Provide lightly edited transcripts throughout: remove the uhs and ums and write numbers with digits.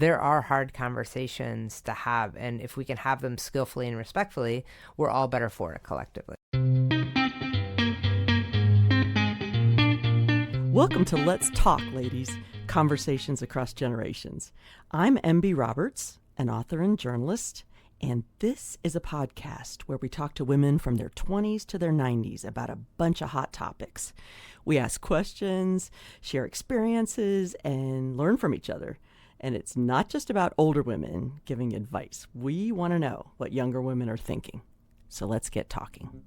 there are hard conversations to have. And if we can have them skillfully and respectfully, we're all better for it collectively. Welcome to Let's Talk, ladies. Conversations across generations. I'm MB Roberts, an author and journalist, and this is a podcast where we talk to women from their 20s to their 90s about a bunch of hot topics. We ask questions, share experiences, and learn from each other. And it's not just about older women giving advice. We want to know what younger women are thinking. So let's get talking.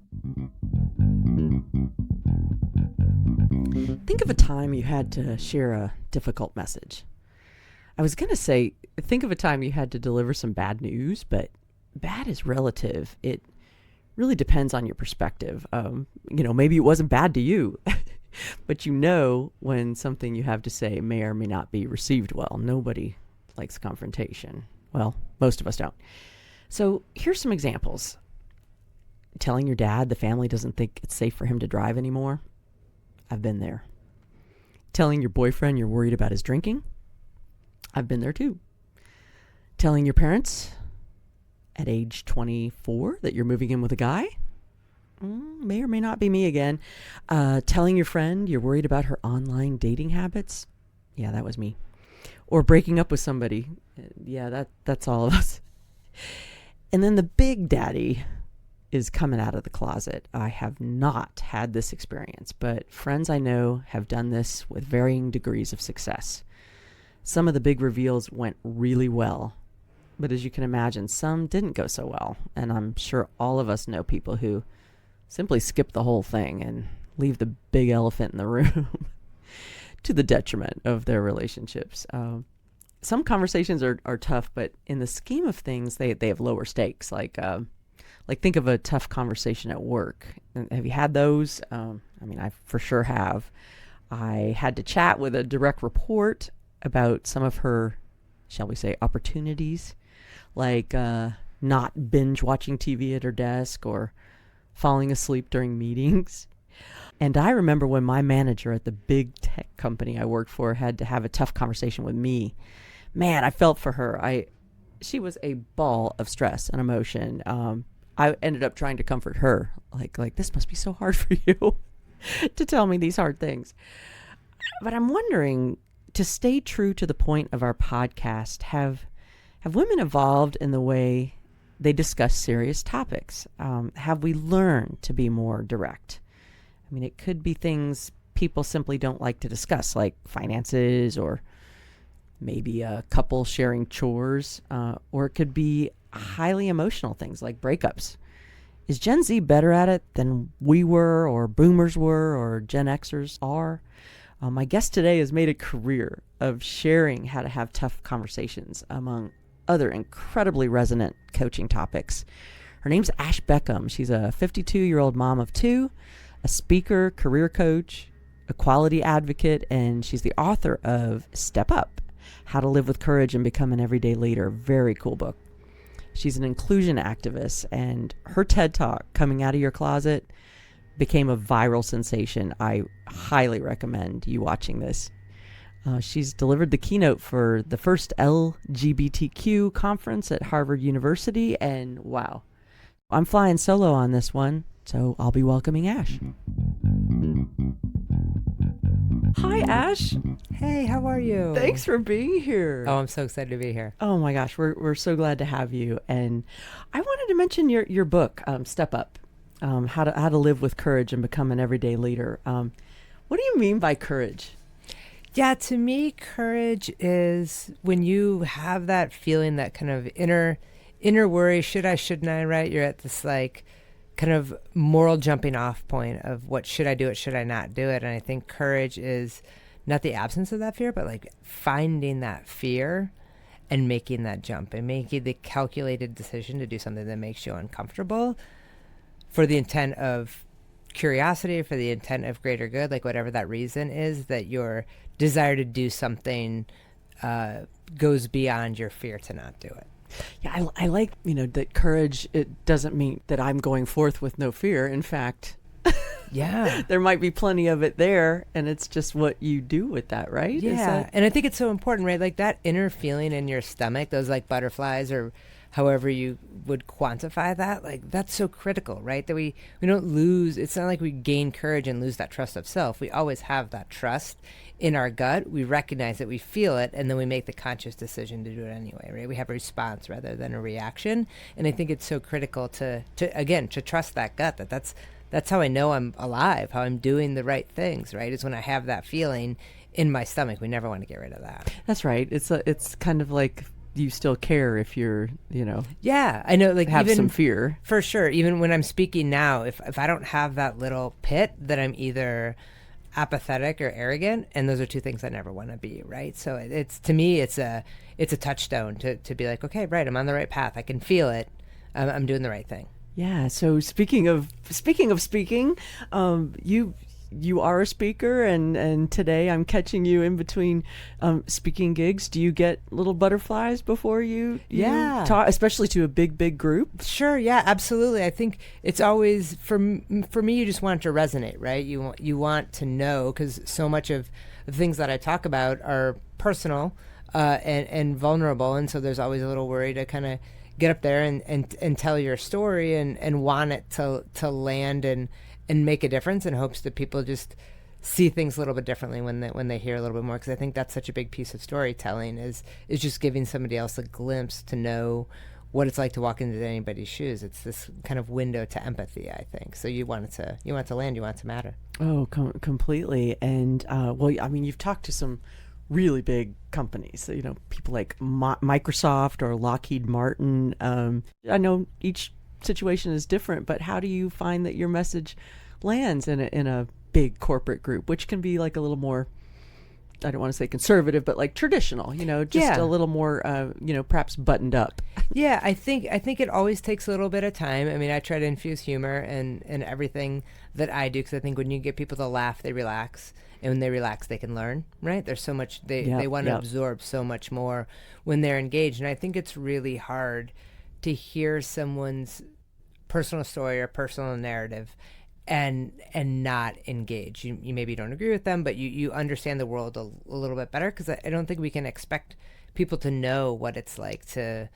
Think of a time you had to share a difficult message. I was going to say, think of a time you had to deliver some bad news, but bad is relative. It really depends on your perspective. Maybe it wasn't bad to you, but when something you have to say may or may not be received well. Nobody likes confrontation. Well, most of us don't. So here's some examples. Telling your dad the family doesn't think it's safe for him to drive anymore. I've been there. Telling your boyfriend you're worried about his drinking. I've been there too. Telling your parents at age 24 that you're moving in with a guy. May or may not be me again. Telling your friend you're worried about her online dating habits. Yeah, that was me. Or breaking up with somebody. Yeah, that's all of us. And then the big daddy is coming out of the closet. I have not had this experience, but friends I know have done this with varying degrees of success. Some of the big reveals went really well, but as you can imagine, some didn't go so well. And I'm sure all of us know people who simply skip the whole thing and leave the big elephant in the room to the detriment of their relationships. Some conversations are tough, but in the scheme of things, they have lower stakes. Like think of a tough conversation at work. Have you had those? I for sure have. I had to chat with a direct report about some of her, shall we say, opportunities, like not binge watching TV at her desk or falling asleep during meetings. And I remember when my manager at the big tech company I worked for had to have a tough conversation with me. Man, I felt for her. She was a ball of stress and emotion. I ended up trying to comfort her. Like this must be so hard for you to tell me these hard things. But I'm wondering, to stay true to the point of our podcast, have women evolved in the way they discuss serious topics? Have we learned to be more direct? It could be things people simply don't like to discuss, like finances or maybe a couple sharing chores, or it could be highly emotional things like breakups. Is Gen Z better at it than we were, or boomers were, or Gen Xers are? My guest today has made a career of sharing how to have tough conversations, among other incredibly resonant coaching topics. Her name's Ash Beckham. She's a 52-year-old mom of two, a speaker, career coach, equality advocate, and she's the author of Step Up, How to Live with Courage and Become an Everyday Leader. Very cool book. She's an inclusion activist, and her TED Talk, Coming Out of Your Closet, became a viral sensation. I highly recommend you watching this. She's delivered the keynote for the first LGBTQ conference at Harvard University, and wow, I'm flying solo on this one, so I'll be welcoming Ash. Hi, Ash. Hey, how are you? Thanks for being here. Oh, I'm so excited to be here. Oh my gosh, we're so glad to have you. And I wanted to mention your book, Step Up, how to live with courage and become an everyday leader. What do you mean by courage? Yeah, to me, courage is when you have that feeling, that kind of inner worry, should I, shouldn't I, right? You're at this kind of moral jumping off point of what should I do it, should I not do it? And I think courage is not the absence of that fear, but finding that fear and making that jump and making the calculated decision to do something that makes you uncomfortable for the intent of curiosity, for the intent of greater good, whatever that reason is, that your desire to do something goes beyond your fear to not do it. Yeah, I like, that courage, it doesn't mean that I'm going forth with no fear. In fact, Yeah. There might be plenty of it there, and it's just what you do with that, right? Yeah. And I think it's so important, right? Like that inner feeling in your stomach, those like butterflies or however you would quantify that, like that's so critical, right? That we don't lose, it's not like we gain courage and lose that trust of self. We always have that trust in our gut. We recognize it, we feel it, and then we make the conscious decision to do it anyway, right? We have a response rather than a reaction. And I think it's so critical to again, to trust that gut, that's how I know I'm alive, how I'm doing the right things, right? Is when I have that feeling in my stomach. We never want to get rid of that. That's right. It's kind of like you still care if you're, Yeah, I know, like have even some fear. for sure. Even when I'm speaking now, if I don't have that little pit, then I'm either apathetic or arrogant, and those are two things I never want to be, right? So it's, to me, it's a touchstone to be like, okay, right, I'm on the right path. I can feel it. I'm doing the right thing. Yeah. So speaking of speaking, you are a speaker, and today I'm catching you in between speaking gigs. Do you get little butterflies before you Yeah. talk, especially to a big group? Sure, yeah, absolutely. I think it's always for me. You just want it to resonate, right? You want to know, because so much of the things that I talk about are personal and vulnerable, and so there's always a little worry to kind of get up there and tell your story and want it to land and make a difference, in hopes that people just see things a little bit differently when they hear a little bit more. Because I think that's such a big piece of storytelling is just giving somebody else a glimpse to know what it's like to walk into anybody's shoes. It's this kind of window to empathy, I think. So you want it to land, you want it to matter. Oh, completely. And well, I mean, you've talked to some really big companies, so, people like Microsoft or Lockheed Martin. I know each situation is different, but how do you find that your message lands in a big corporate group, which can be like a little more, I don't want to say conservative, but like traditional, just a little more, perhaps buttoned up? Yeah, I think it always takes a little bit of time. I mean, I try to infuse humor in everything that I do, because I think when you get people to laugh, they relax. And when they relax, they can learn, right? There's so much, they want to absorb so much more when they're engaged. And I think it's really hard to hear someone's personal story or personal narrative and not engage. You maybe don't agree with them, but you understand the world a little bit better, because I don't think we can expect people to know what it's like to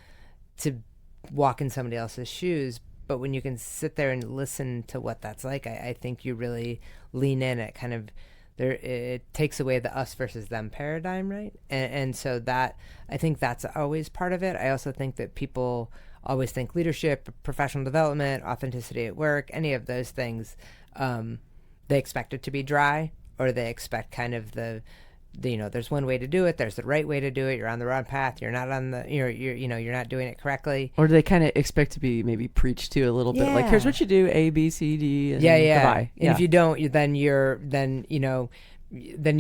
walk in somebody else's shoes. But when you can sit there and listen to what that's like, I think you really lean in. It kind of it takes away the us versus them paradigm, right? And so that, I think that's always part of it. I also think that people always think leadership, professional development, authenticity at work, any of those things, they expect it to be dry, or they expect kind of the there's one way to do it, there's the right way to do it, you're on the wrong path, you're not on the you're not doing it correctly. Or do they kind of expect to be maybe preached to a little bit, like, here's what you do, A, B, C, D, and goodbye. And if you don't, then you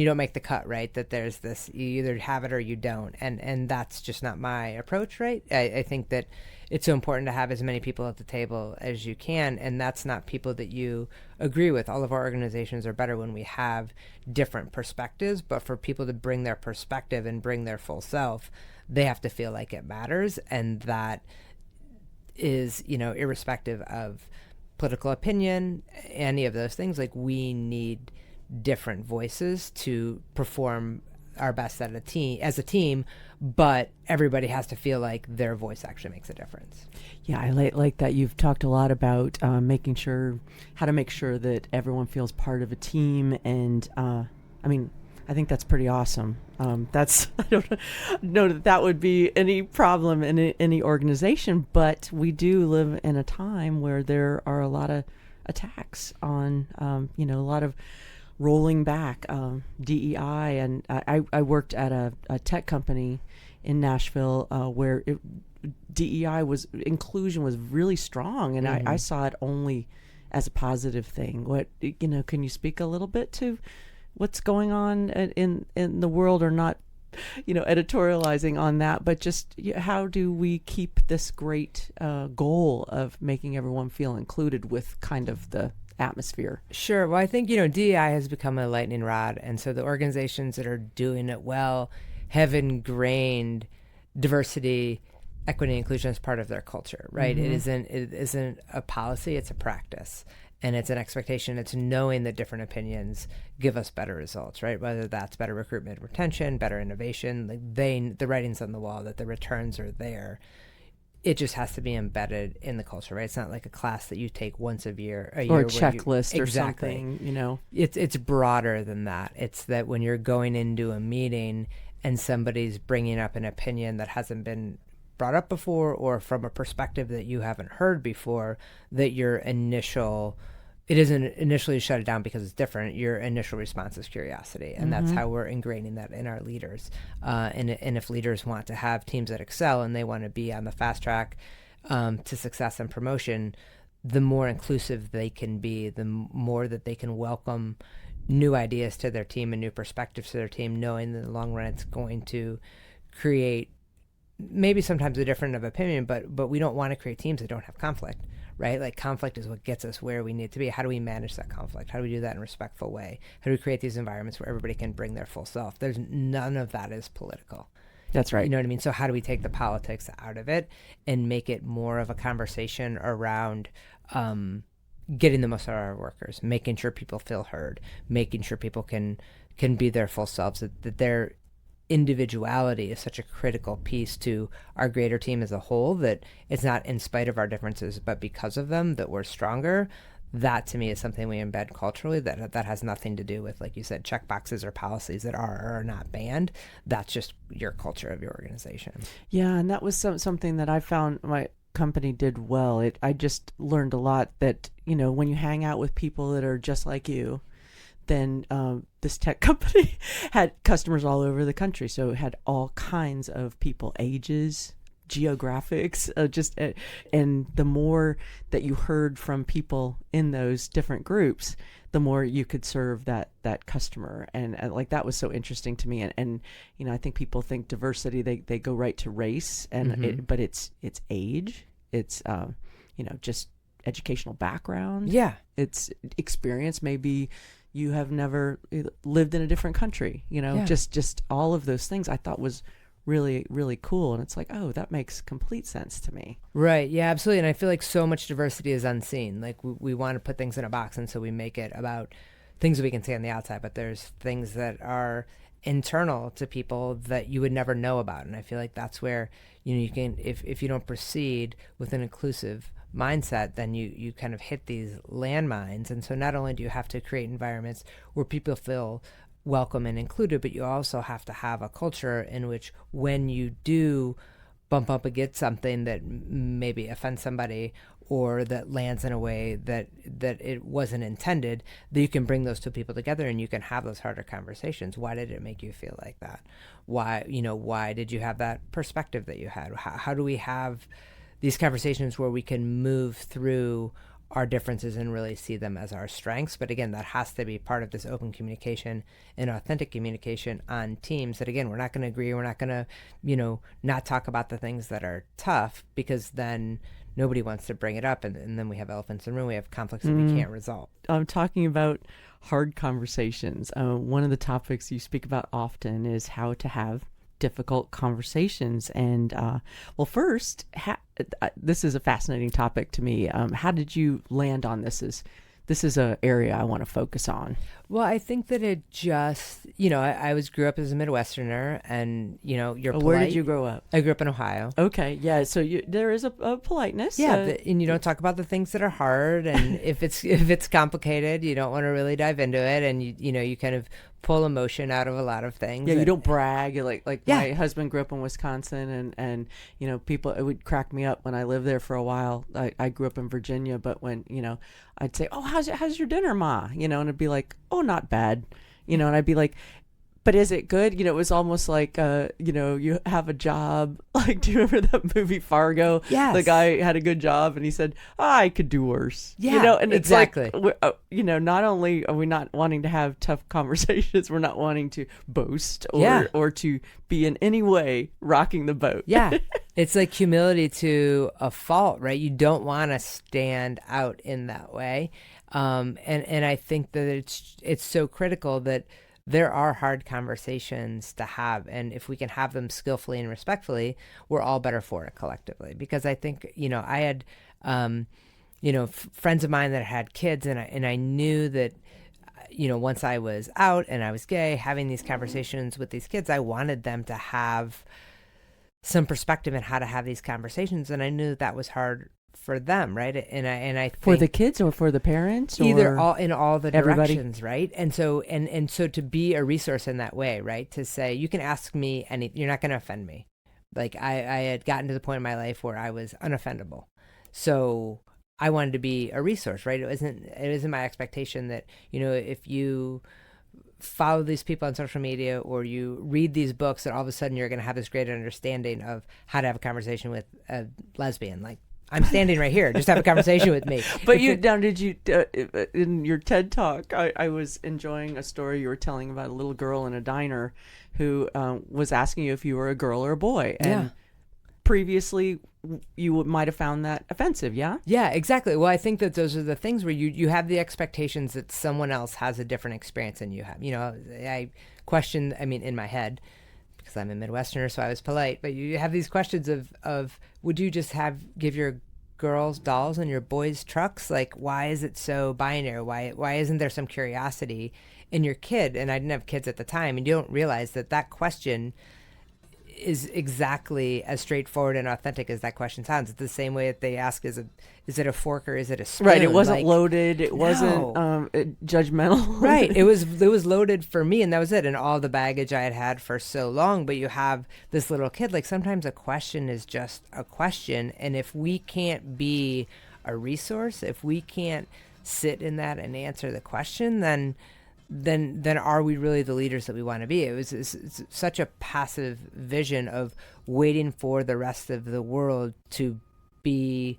don't make the cut, right? That there's this, you either have it or you don't, and that's just not my approach, right? I think that it's so important to have as many people at the table as you can, and that's not people that you agree with. All of our organizations are better when we have different perspectives, but for people to bring their perspective and bring their full self, they have to feel like it matters, and that is, irrespective of political opinion, any of those things. Like, we need different voices to perform our best as a team, but everybody has to feel like their voice actually makes a difference. Yeah, I like that. You've talked a lot about how to make sure that everyone feels part of a team, and I think that's pretty awesome. I don't know that would be any problem in any organization, but we do live in a time where there are a lot of attacks on, a lot of rolling back DEI, and I worked at a tech company in Nashville where DEI inclusion was really strong, and I saw it only as a positive thing. What can you speak a little bit to what's going on in the world, or not editorializing on that, but just how do we keep this great goal of making everyone feel included with kind of the atmosphere? Sure. Well, I think, DEI has become a lightning rod. And so the organizations that are doing it well have ingrained diversity, equity, and inclusion as part of their culture, right? Mm-hmm. It isn't a policy, it's a practice. and it's an expectation. It's knowing that different opinions give us better results, right? Whether that's better recruitment, retention, better innovation, like the writing's on the wall that the returns are there. It just has to be embedded in the culture, right? It's not like a class that you take once a year or a checklist or something, It's broader than that. It's that when you're going into a meeting and somebody's bringing up an opinion that hasn't been brought up before, or from a perspective that you haven't heard before, that it isn't initially shut it down because it's different. Your initial response is curiosity, and that's how we're ingraining that in our leaders. And if leaders want to have teams that excel and they want to be on the fast track to success and promotion, the more inclusive they can be, the more that they can welcome new ideas to their team and new perspectives to their team, knowing that in the long run it's going to create maybe sometimes a different of opinion, but we don't want to create teams that don't have conflict, right? Like conflict is what gets us where we need to be. How do we manage that conflict? How do we do that in a respectful way? How do we create these environments where everybody can bring their full self? There's none of that is political. That's right. You know what I mean? So how do we take the politics out of it and make it more of a conversation around getting the most out of our workers, making sure people feel heard, making sure people can be their full selves, that their individuality is such a critical piece to our greater team as a whole, that it's not in spite of our differences, but because of them that we're stronger. That to me is something we embed culturally that has nothing to do with, like you said, check boxes or policies that are or are not banned. That's just your culture of your organization. Yeah, and that was something that I found my company did well. I just learned a lot that, when you hang out with people that are just like you, then this tech company had customers all over the country. So it had all kinds of people, ages, geographics, and the more that you heard from people in those different groups, the more you could serve that customer. And like, that was so interesting to me. And I think people think diversity, they go right to race, and but it's age, it's just educational background. Yeah. It's experience. Maybe you have never lived in a different country, just all of those things I thought was really, really cool. And it's like, oh, that makes complete sense to me. Right. Yeah, absolutely. And I feel like so much diversity is unseen. Like we want to put things in a box, and so we make it about things that we can see on the outside, but there's things that are internal to people that you would never know about. And I feel like that's where, you can, if you don't proceed with an inclusive mindset, then you kind of hit these landmines. And so not only do you have to create environments where people feel welcome and included, but you also have to have a culture in which when you do bump up against something that maybe offends somebody, or that lands in a way that it wasn't intended, that you can bring those two people together and you can have those harder conversations. Why did it make you feel like that? Why did you have that perspective that you had? How do we have these conversations where we can move through our differences and really see them as our strengths? But again, that has to be part of this open communication and authentic communication on teams, that again, we're not going to agree. We're not going to, not talk about the things that are tough, because then nobody wants to bring it up. And then we have elephants in the room. We have conflicts that we can't resolve. I'm talking about hard conversations. One of the topics you speak about often is how to have difficult conversations. And well, first, this is a fascinating topic to me. How did you land on this? This is an area I want to focus on. Well, I think that it just, I grew up as a Midwesterner, and, you're polite. Where did you grow up? I grew up in Ohio. Okay, yeah, so there is a politeness. Yeah, and you don't talk about the things that are hard, and if it's complicated, you don't want to really dive into it, and you kind of pull emotion out of a lot of things. Yeah, you don't brag. My husband grew up in Wisconsin, and people, it would crack me up when I lived there for a while. I grew up in Virginia, but when I'd say, "Oh, how's your dinner, Ma?" And it'd be like, "Oh, not bad," and I'd be like, "But is it good?" It was almost like, you have a job. Like, do you remember that movie Fargo? Yes. The guy had a good job and he said, I could do worse. Yeah, and it's exactly. Like, not only are we not wanting to have tough conversations, we're not wanting to boast or to be in any way rocking the boat. Yeah. It's like humility to a fault, right? You don't want to stand out in that way. And I think that it's so critical that there are hard conversations to have, and if we can have them skillfully and respectfully, we're all better for it collectively. Because I think, I had friends of mine that had kids, and I knew that, once I was out and I was gay, having these conversations with these kids, I wanted them to have some perspective in how to have these conversations, and I knew that was hard for them, right? And I think for the kids or for the parents, either, or all in all the everybody? directions, right? And so to be a resource in that way, right? To say, you can ask me any, you're not going to offend me. Like I had gotten to the point in my life where I was unoffendable, so I wanted to be a resource, right? It isn't my expectation that, if you follow these people on social media or you read these books, that all of a sudden you're going to have this greater understanding of how to have a conversation with a lesbian. Like, I'm standing right here, just have a conversation with me. But did you in your TED talk, I was enjoying a story you were telling about a little girl in a diner who was asking you if you were a girl or a boy, and previously you might have found that offensive. Yeah, exactly. Well, I think that those are the things where you have the expectations that someone else has a different experience than you have. I question, in my head, because I'm a Midwesterner, so I was polite, but you have these questions of would you just give your girls dolls and your boys trucks? Like, why is it so binary? Why isn't there some curiosity in your kid? And I didn't have kids at the time, and you don't realize that question is exactly as straightforward and authentic as that question sounds. It's the same way that they ask, is it a fork or is it a spoon? Right. It wasn't loaded. It wasn't judgmental. Right. It was loaded for me, and that was it. And all the baggage I had for so long. But you have this little kid, like, sometimes a question is just a question. And if we can't be a resource, if we can't sit in that and answer the question, then are we really the leaders that we want to be? It's such a passive vision of waiting for the rest of the world to be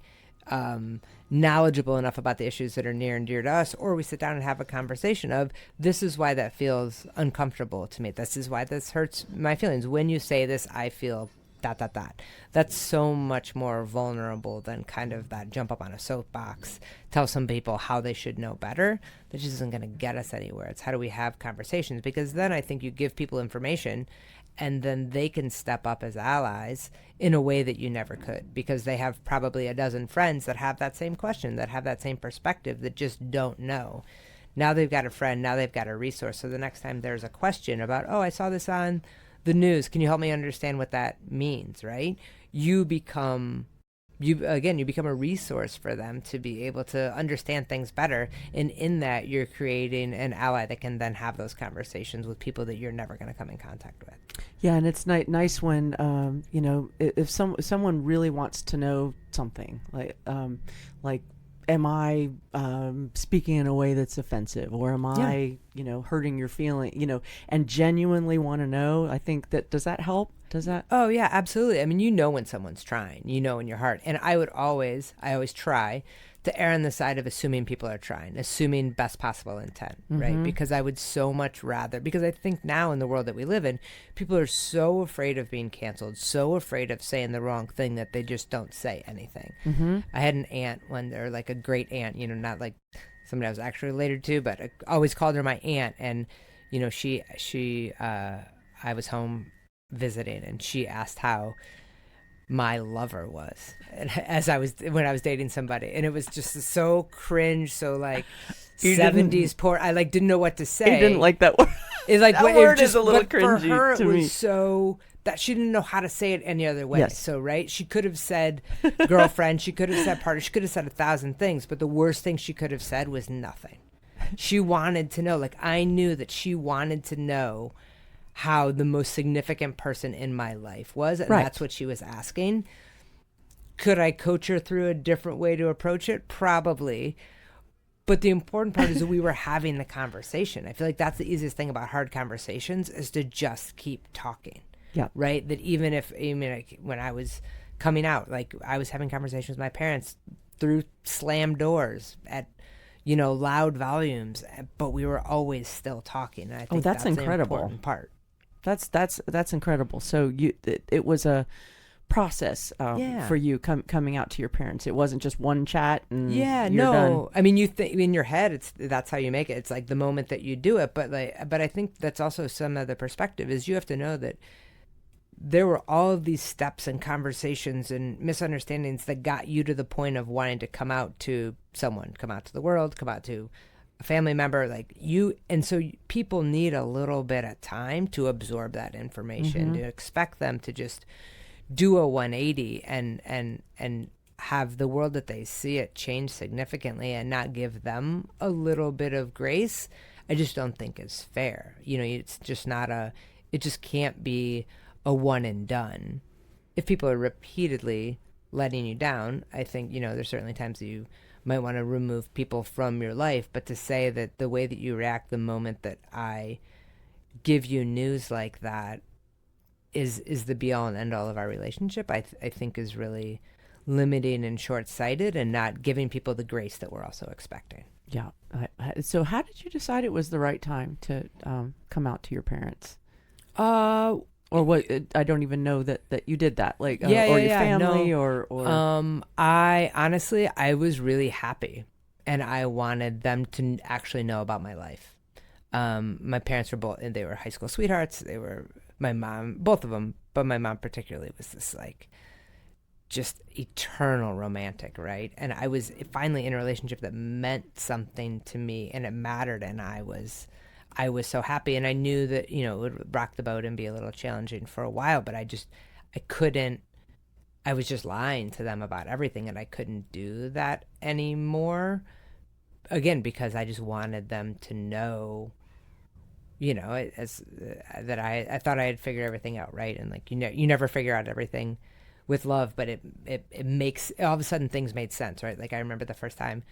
knowledgeable enough about the issues that are near and dear to us, or we sit down and have a conversation of, this is why that feels uncomfortable to me. This is why this hurts my feelings. When you say this, I feel ... That's so much more vulnerable than kind of that jump up on a soapbox, tell some people how they should know better. That just isn't going to get us anywhere. It's how do we have conversations? Because then I think you give people information, and then they can step up as allies in a way that you never could, because they have probably a dozen friends that have that same question, that have that same perspective, that just don't know. Now they've got a friend, now they've got a resource. So the next time there's a question about, I saw this on the news, can you help me understand what that means, right? You become a resource for them to be able to understand things better. And in that, you're creating an ally that can then have those conversations with people that you're never going to come in contact with. Yeah, and it's nice when, if someone really wants to know something, like, am I speaking in a way that's offensive, or am I, hurting your feeling, and genuinely want to know? I think does that help? Does that? Oh yeah, absolutely. When someone's trying, in your heart. And I always try to err on the side of assuming people are trying, assuming best possible intent, right? Because I would so much rather, because I think now in the world that we live in, people are so afraid of being canceled, so afraid of saying the wrong thing, that they just don't say anything. I had an aunt or like a great aunt, not like somebody I was actually related to, but I always called her my aunt. And, I was home visiting, and she asked how my lover was, when I was dating somebody, and it was just so cringe, so like 70s poor. I didn't know what to say. You didn't like that word. It's like that word is a little cringy for her, to it me. was so that she didn't know how to say it any other way. Yes. So right, she could have said girlfriend, she could have said partner, she could have said 1,000 things, but the worst thing she could have said was nothing. She wanted to know. I knew that she wanted to know how the most significant person in my life was, and that's what she was asking. Could I coach her through a different way to approach it? Probably. But the important part is that we were having the conversation. I feel like that's the easiest thing about hard conversations, is to just keep talking. Yeah. Right? That even if, when I was coming out, I was having conversations with my parents through slammed doors at, loud volumes, but we were always still talking. And I think that's incredible. The important part. That's incredible. So it was a process for you coming out to your parents. It wasn't just one chat and you're done. You think in your head that's how you make it. It's like the moment that you do it, but I think that's also some of the perspective is you have to know that there were all of these steps and conversations and misunderstandings that got you to the point of wanting to come out to someone, come out to the world, come out to a family member, like you. And so people need a little bit of time to absorb that information, to expect them to just do a 180 and have the world that they see it change significantly and not give them a little bit of grace. I just don't think is fair. It's just not it just can't be a one and done. If people are repeatedly letting you down, I think, there's certainly times that you might want to remove people from your life, but to say that the way that you react the moment that I give you news like that is the be all and end all of our relationship, I think is really limiting and short-sighted and not giving people the grace that we're also expecting. Yeah. So how did you decide it was the right time to come out to your parents? Or what? I don't even know that you did that. Like, or your family, no. or. I was really happy, and I wanted them to actually know about my life. My parents they were high school sweethearts. They were my mom, both of them, but my mom particularly was this like just eternal romantic, right? And I was finally in a relationship that meant something to me, and it mattered, and I was so happy, and I knew that, it would rock the boat and be a little challenging for a while, but I was just lying to them about everything, and I couldn't do that anymore. Again, because I just wanted them to know, that I thought I had figured everything out, right? And like, you never figure out everything with love, but it makes, all of a sudden things made sense, right? Like I remember the first time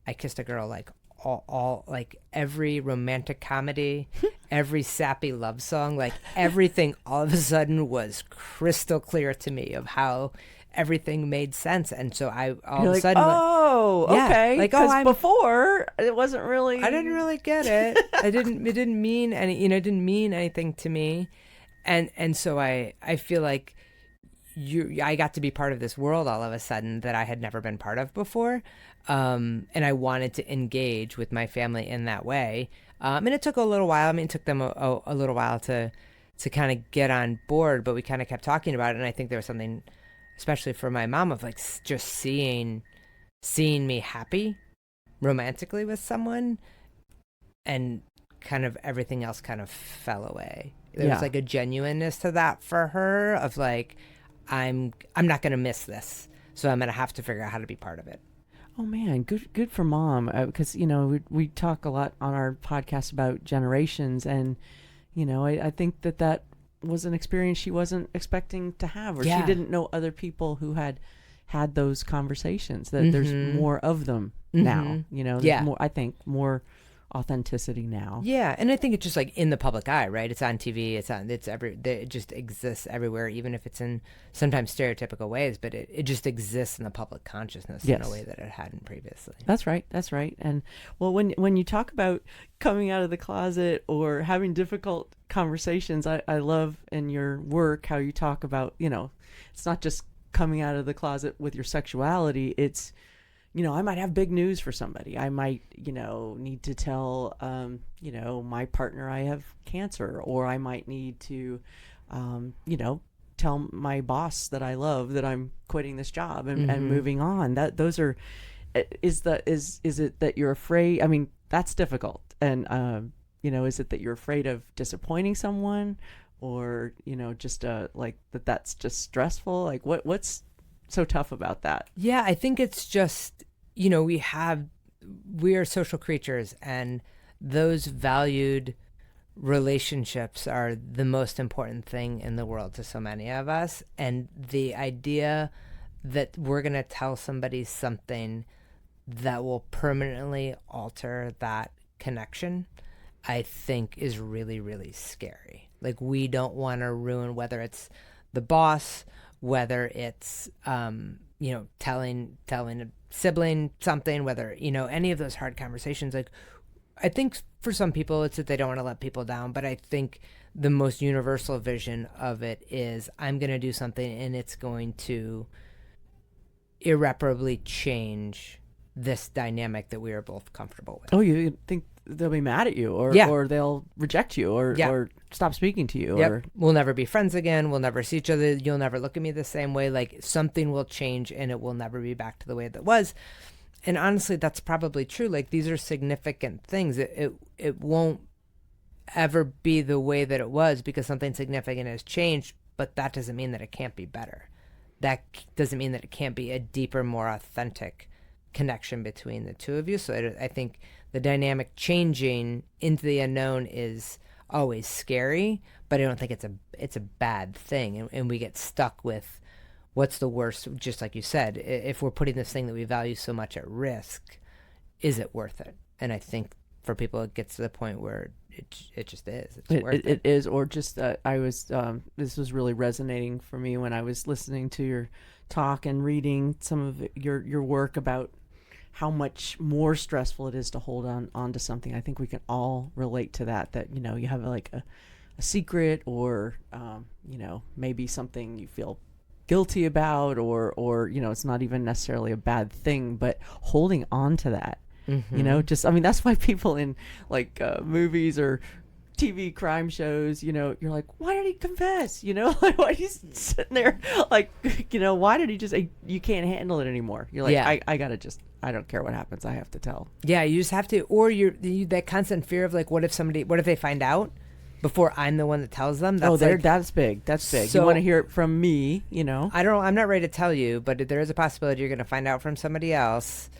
I kissed a girl, like all like every romantic comedy, every sappy love song, like everything all of a sudden was crystal clear to me of how everything made sense. And so I all You're of a like, sudden okay, like, because before it wasn't really, I didn't really get it. It didn't mean any, it didn't mean anything to me. And so I feel like I got to be part of this world all of a sudden that I had never been part of before. And I wanted to engage with my family in that way. And it took a little while. I mean, it took them a little while to kind of get on board, but we kind of kept talking about it. And I think there was something, especially for my mom, of like just seeing me happy romantically with someone, and kind of everything else kind of fell away. There was like a genuineness to that for her of like, I'm not going to miss this, so I'm going to have to figure out how to be part of it. Oh man, good for mom, because we talk a lot on our podcast about generations, and I think that was an experience she wasn't expecting to have, or she didn't know other people who had those conversations, that there's more of them now. There's more, I think, more authenticity now. Yeah, and I think it's just like in the public eye, right? It's on TV, it just exists everywhere, even if it's in sometimes stereotypical ways, but it just exists in the public consciousness in a way that it hadn't previously. That's right. And well, when you talk about coming out of the closet or having difficult conversations, I love in your work how you talk about, it's not just coming out of the closet with your sexuality, it's I might have big news for somebody. I might, need to tell, my partner I have cancer, or I might need to, tell my boss that I love that I'm quitting this job and moving on. Is it that you're afraid? I mean, that's difficult. And, is it that you're afraid of disappointing someone, or, just like that's just stressful? Like what's so tough about that? Yeah, I think it's just, we are social creatures, and those valued relationships are the most important thing in the world to so many of us. And the idea that we're going to tell somebody something that will permanently alter that connection, I think is really, really scary. Like, we don't want to ruin, whether it's the boss, whether it's, telling a sibling something, whether, any of those hard conversations. Like, I think for some people it's that they don't want to let people down, but I think the most universal vision of it is, I'm going to do something and it's going to irreparably change this dynamic that we are both comfortable with. Oh, you think they'll be mad at you, or Yeah. or they'll reject you, or Yeah. or stop speaking to you, Yep. or We'll never be friends again. We'll never see each other. You'll never look at me the same way. Like something will change and it will never be back to the way that was. And honestly, that's probably true. Like these are significant things. It won't ever be the way that it was because something significant has changed, but that doesn't mean that it can't be better. That doesn't mean that it can't be a deeper, more authentic connection between the two of you. So I think the dynamic changing into the unknown is always scary, but I don't think it's a bad thing. And we get stuck with what's the worst, just like you said, if we're putting this thing that we value so much at risk, is it worth it? And I think for people, it gets to the point where it just is. It's worth it. It is, or just I was this was really resonating for me when I was listening to your talk and reading some of your work about how much more stressful it is to hold on to something. I think we can all relate to that. That you have like a secret, or maybe something you feel guilty about, or it's not even necessarily a bad thing, but holding on to that. Just, I mean, that's why people in like movies or TV crime shows, you're like, why did he confess? Like, why he's sitting there like, why did he just, you can't handle it anymore. You're like, Yeah. I gotta just, I don't care what happens. I have to tell. Yeah, you just have to, or that constant fear of like, what if they find out before I'm the one that tells them? That's big. That's big. So, you want to hear it from me, I'm not ready to tell you, but there is a possibility you're going to find out from somebody else.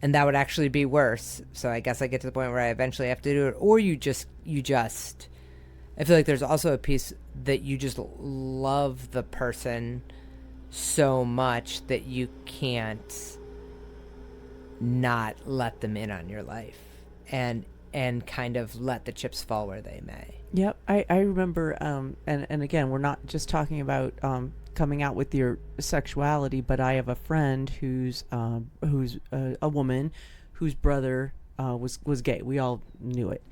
And that would actually be worse. So I guess I get to the point where I eventually have to do it. Or you just, I feel like there's also a piece that you just love the person so much that you can't not let them in on your life and kind of let the chips fall where they may. Yep. I remember, and again, we're not just talking about coming out with your sexuality, but I have a friend who's a woman whose brother was gay. We all knew it,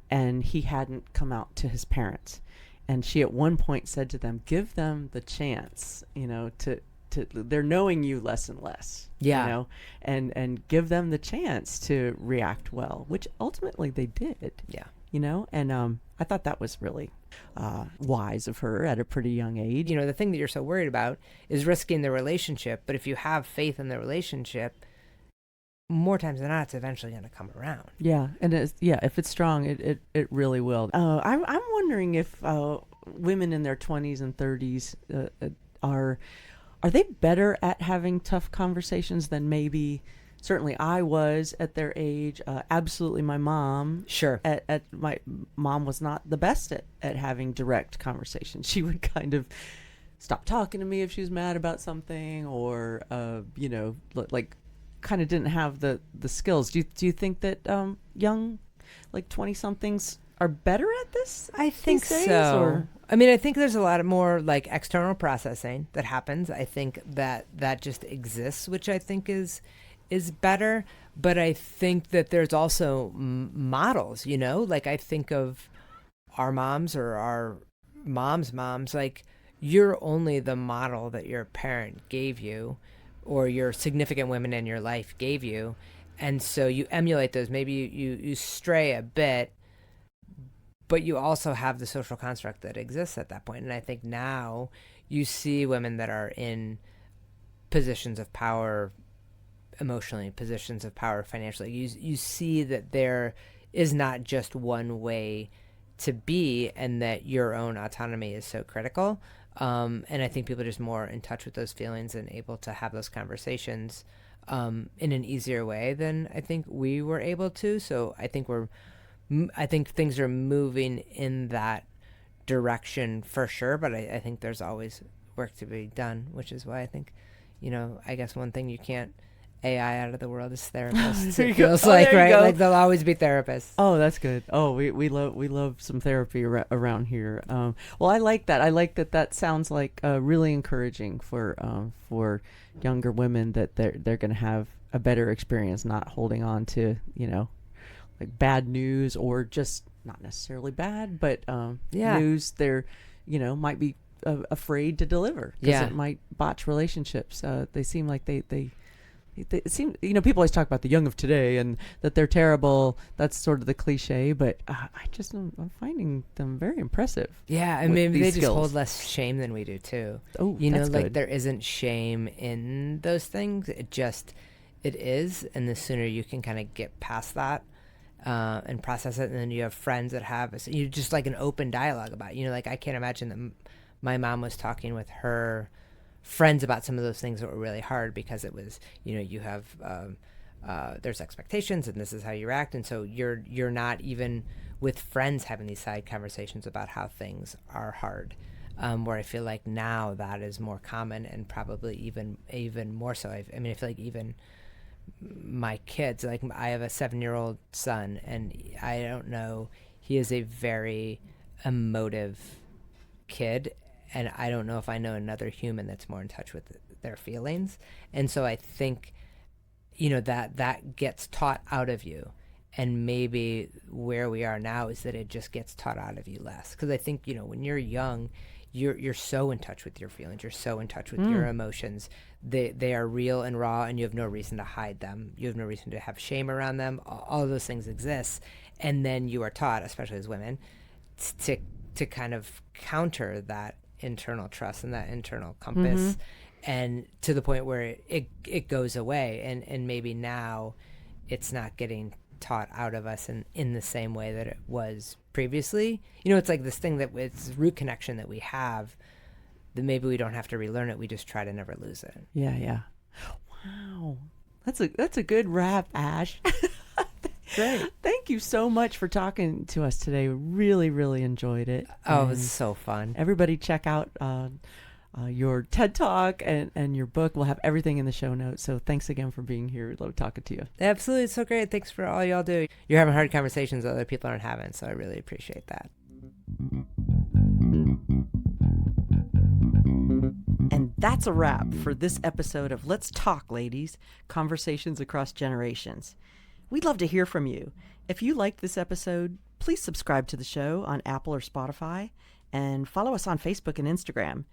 and he hadn't come out to his parents. And she at one point said to them, "Give them the chance, to they're knowing you less and less, and give them the chance to react well," which ultimately they did. Yeah. And I thought that was really wise of her at a pretty young age. The thing that you're so worried about is risking the relationship, but if you have faith in the relationship, more times than not, it's eventually going to come around. Yeah, and if it's strong, it really will. I'm wondering if women in their 20s and 30s are they better at having tough conversations than maybe. Certainly I was at their age. Absolutely my mom. Sure. My mom was not the best at having direct conversations. She would kind of stop talking to me if she was mad about something, or, like kind of didn't have the skills. Do you think that young, like 20-somethings are better at this? I think these days, so. Or? I mean, I think there's a lot of more like external processing that happens. I think that just exists, which I think is better, but I think that there's also models, like I think of our moms or our moms, like you're only the model that your parent gave you or your significant women in your life gave you. And so you emulate those. Maybe you stray a bit, but you also have the social construct that exists at that point. And I think now you see women that are in positions of power emotionally, positions of power financially. You see that there is not just one way to be, and that your own autonomy is so critical. And I think people are just more in touch with those feelings and able to have those conversations in an easier way than I think we were able to. So I think things are moving in that direction for sure, but I think there's always work to be done, which is why I think, I guess one thing you can't AI out of the world is therapists. It feels like, right? Like they'll always be therapists. Oh, that's good. Oh, we love some therapy around here. Well, I like that. I like that. That sounds like really encouraging for younger women, that they're going to have a better experience, not holding on to like bad news, or just not necessarily bad, but news they're might be afraid to deliver because it might botch relationships. They seem like they It seems, people always talk about the young of today and that they're terrible. That's sort of the cliche, but I'm finding them very impressive. Yeah, and maybe they just hold less shame than we do too. Oh, that's good. There isn't shame in those things. It is, and the sooner you can kind of get past that and process it, and then you have friends that you just like an open dialogue about it. Like I can't imagine that my mom was talking with her friends about some of those things that were really hard because it was, you have there's expectations and this is how you act, and so you're not even with friends having these side conversations about how things are hard, where I feel like now that is more common and probably even more so. I feel like even my kids, like I have a 7-year-old son, and I don't know, he is a very emotive kid, and I don't know if I know another human that's more in touch with their feelings. And so I think, that gets taught out of you. And maybe where we are now is that it just gets taught out of you less. Because I think, when you're young, you're so in touch with your feelings. You're so in touch with your emotions. They are real and raw, and you have no reason to hide them. You have no reason to have shame around them. All of those things exist. And then you are taught, especially as women, to kind of counter that internal trust and that internal compass, and to the point where it goes away, and maybe now it's not getting taught out of us in the same way that it was previously. It's like this thing that it's root connection that we have, that maybe we don't have to relearn it, we just try to never lose it. Yeah. Wow, that's a good wrap, Ash. Great. Thank you so much for talking to us today. Really, really enjoyed it. It was so fun. Everybody check out your TED Talk and your book. We'll have everything in the show notes. So thanks again for being here. Love talking to you. Absolutely. It's so great. Thanks for all y'all do. You're having hard conversations that other people aren't having, so I really appreciate that. And that's a wrap for this episode of Let's Talk, Ladies, Conversations Across Generations. We'd love to hear from you. If you liked this episode, please subscribe to the show on Apple or Spotify and follow us on Facebook and Instagram.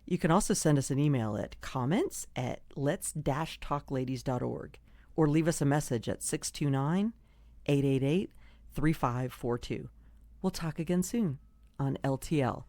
You can also send us an email at comments@lets-talkladies.org or leave us a message at 629-888-3542. We'll talk again soon on LTL.